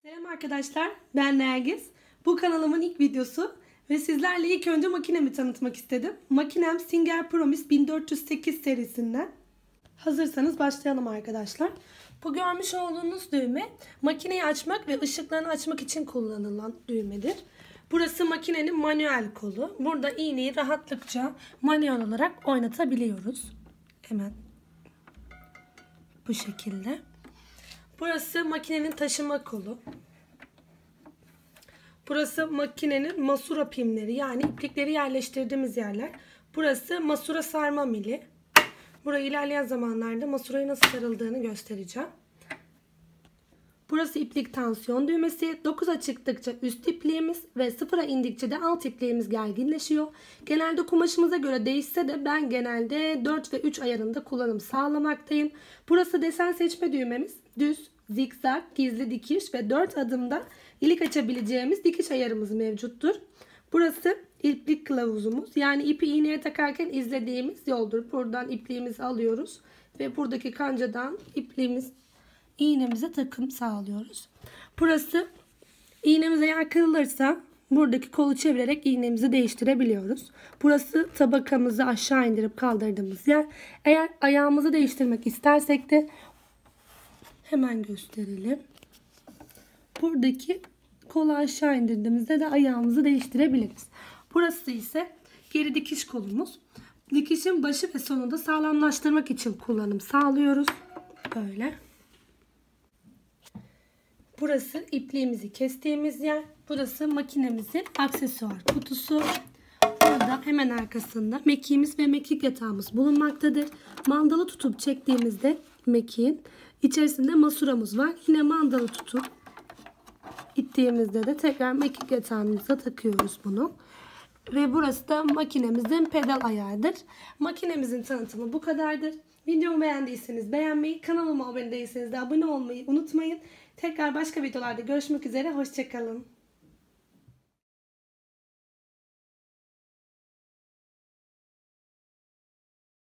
Selam arkadaşlar, ben Nergis. Bu kanalımın ilk videosu ve sizlerle ilk önce makinemi tanıtmak istedim. Makinem Singer Promise 1408 serisinden. Hazırsanız başlayalım arkadaşlar. Bu görmüş olduğunuz düğme makineyi açmak ve ışıklarını açmak için kullanılan düğmedir. Burası makinenin manuel kolu. Burada iğneyi rahatlıkça manuel olarak oynatabiliyoruz. Hemen bu şekilde. Burası makinenin taşıma kolu. Burası makinenin masura pimleri, yani iplikleri yerleştirdiğimiz yerler. Burası masura sarma mili. Burayı ilerleyen zamanlarda masuraya nasıl sarıldığını göstereceğim. Burası iplik tansiyon düğmesi. 9'a çıktıkça üst ipliğimiz ve 0'a indikçe de alt ipliğimiz gerginleşiyor. Genelde kumaşımıza göre değişse de ben genelde 4 ve 3 ayarında kullanım sağlamaktayım. Burası desen seçme düğmemiz. Düz, zikzak, gizli dikiş ve 4 adımda ilik açabileceğimiz dikiş ayarımız mevcuttur. Burası iplik kılavuzumuz. Yani ipi iğneye takarken izlediğimiz yoldur. Buradan ipliğimizi alıyoruz ve buradaki kancadan iğnemize takım sağlıyoruz. Burası iğnemize yer kırılırsa buradaki kolu çevirerek iğnemizi değiştirebiliyoruz. Burası tabakamızı aşağı indirip kaldırdığımız yer. Eğer ayağımızı değiştirmek istersek de hemen gösterelim. Buradaki kolu aşağı indirdiğimizde de ayağımızı değiştirebiliriz. Burası ise geri dikiş kolumuz. Dikişin başı ve sonunda sağlamlaştırmak için kullanım sağlıyoruz. Böyle. Burası ipliğimizi kestiğimiz yer. Burası makinemizin aksesuar kutusu. Burada hemen arkasında mekiğimiz ve mekik yatağımız bulunmaktadır. Mandalı tutup çektiğimizde mekiğin içerisinde masuramız var. Yine mandalı tutup ittiğimizde de tekrar mekik yatağımıza takıyoruz bunu. Ve burası da makinemizin pedal ayağıdır. Makinemizin tanıtımı bu kadardır. Videomu beğendiyseniz beğenmeyi, kanalıma abone değilseniz de abone olmayı unutmayın. Tekrar başka videolarda görüşmek üzere. Hoşça kalın.